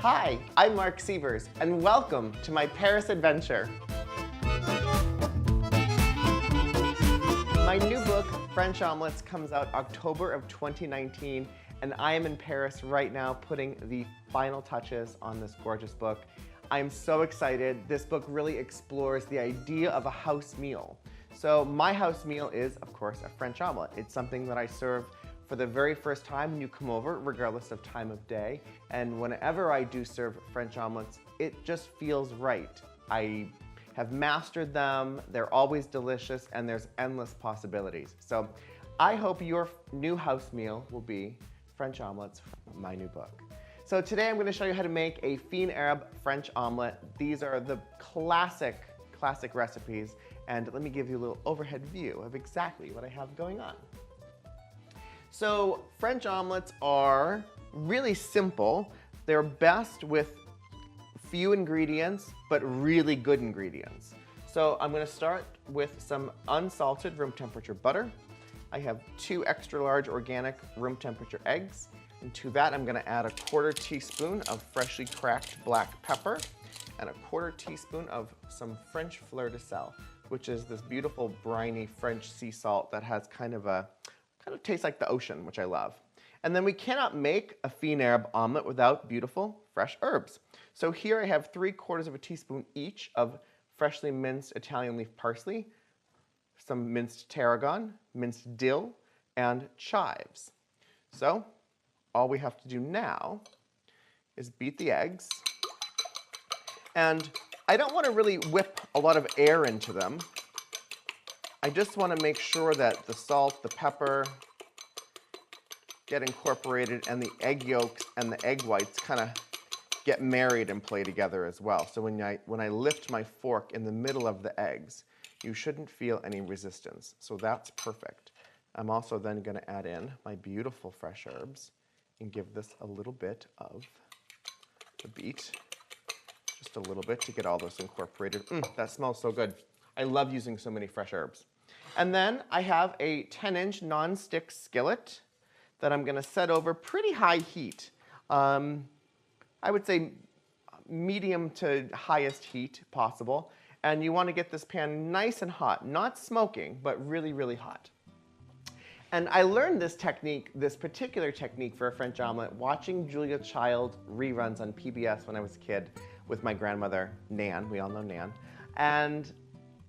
Hi, I'm Marc Sievers, and welcome to my Paris adventure. My new book, French Omelettes, comes out October of 2019, and I am in Paris right now putting the final touches on this gorgeous book. I'm so excited. This book really explores the idea of a house meal. So my house meal is, of course, a French omelette. It's something that I serve for the very first time when you come over, regardless of time of day. And whenever I do serve French omelettes, it just feels right. I have mastered them, they're always delicious, and there's endless possibilities. So I hope your new house meal will be French omelettes from my new book. So today I'm going to show you how to make a Fines Herbes French omelette. These are the classic recipes, and let me give you a little overhead view of exactly what I have going on. So French omelettes are really simple. They're best with few ingredients, but really good ingredients. So I'm going to start with some unsalted room temperature butter. I have 2 extra large organic room temperature eggs. And to that, I'm going to add a 1/4 teaspoon of freshly cracked black pepper and a 1/4 teaspoon of some French fleur de sel, which is this beautiful briny French sea salt that has kind of tastes like the ocean, which I love. And then we cannot make a Fines Herbes omelette without beautiful fresh herbs. So here I have 3/4 teaspoon each of freshly minced Italian leaf parsley, some minced tarragon, minced dill, and chives. So all we have to do now is beat the eggs. And I don't want to really whip a lot of air into them. I just want to make sure that the salt, the pepper get incorporated and the egg yolks and the egg whites kind of get married and play together as well. So when I lift my fork in the middle of the eggs, you shouldn't feel any resistance. So that's perfect. I'm also then going to add in my beautiful fresh herbs and give this a little bit of the beat. Just a little bit to get all those incorporated. That smells so good. I love using so many fresh herbs. And then I have a 10-inch non-stick skillet that I'm going to set over pretty high heat. I would say medium to highest heat possible. And you want to get this pan nice and hot, not smoking, but really, really hot. And I learned this technique, this particular technique for a French omelette, watching Julia Child reruns on PBS when I was a kid with my grandmother, Nan. We all know Nan. And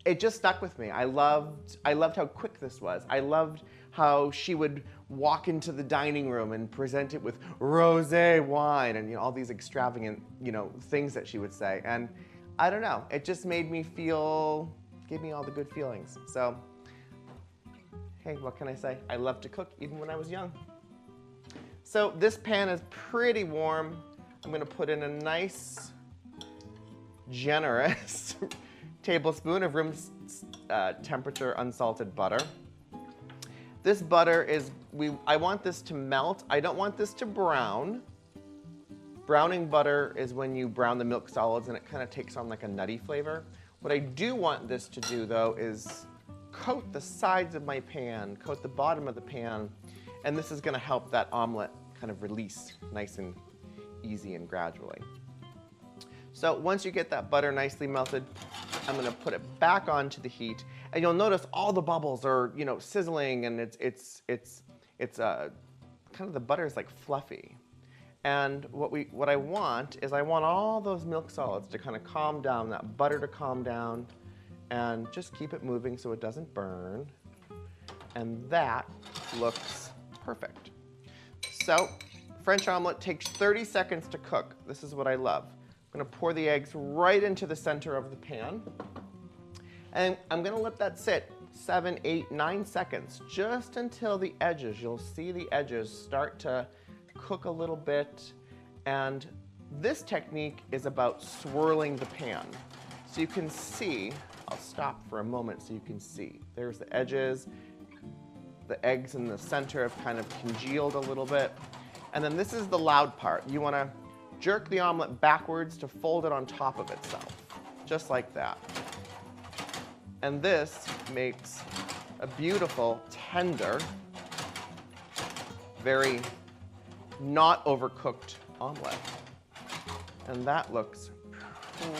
it just stuck with me. I loved how quick this was. I loved how she would walk into the dining room and present it with rosé wine and all these extravagant things that she would say. And I don't know, it just made me feel, gave me all the good feelings. So, hey, what can I say? I love to cook even when I was young. So this pan is pretty warm. I'm going to put in a nice, generous tablespoon of room temperature unsalted butter. This butter is, I want this to melt. I don't want this to brown. Browning butter is when you brown the milk solids and it kind of takes on like a nutty flavor. What I do want this to do though is coat the sides of my pan, coat the bottom of the pan, and this is going to help that omelet kind of release nice and easy and gradually. So once you get that butter nicely melted, I'm going to put it back onto the heat, and you'll notice all the bubbles are, sizzling, and it's kind of the butter is like fluffy. And what I want is I want all those milk solids to kind of calm down, that butter to calm down, and just keep it moving so it doesn't burn. And that looks perfect. So French omelette takes 30 seconds to cook. This is what I love. I'm going to pour the eggs right into the center of the pan. And I'm going to let that sit 7, 8, 9 seconds, just until the edges, you'll see the edges start to cook a little bit. And this technique is about swirling the pan. So you can see, I'll stop for a moment so you can see. There's the edges. The eggs in the center have kind of congealed a little bit. And then this is the loud part. You want to jerk the omelet backwards to fold it on top of itself, just like that. And this makes a beautiful, tender, very not overcooked omelet. And that looks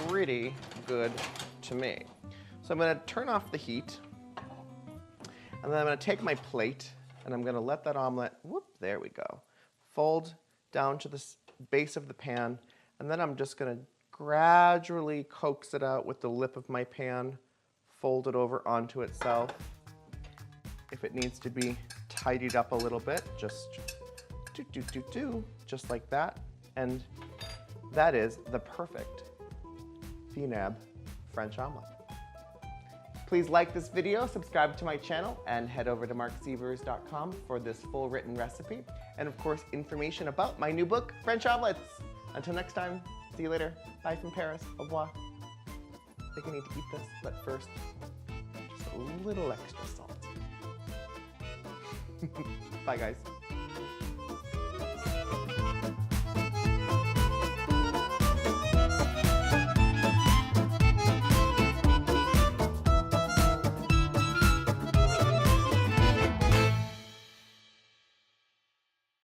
pretty good to me. So I'm gonna turn off the heat, and then I'm gonna take my plate, and I'm gonna let that omelet, whoop, there we go, fold down to the base of the pan, and then I'm just gonna gradually coax it out with the lip of my pan, fold it over onto itself. If it needs to be tidied up a little bit, just just like that. And that is the perfect Fines Herbes French omelette. Please like this video, subscribe to my channel, and head over to marcsievers.com for this full written recipe. And of course, information about my new book, French Omelettes. Until next time, see you later. Bye from Paris. Au revoir. I think I need to eat this, but first, just a little extra salt. Bye, guys.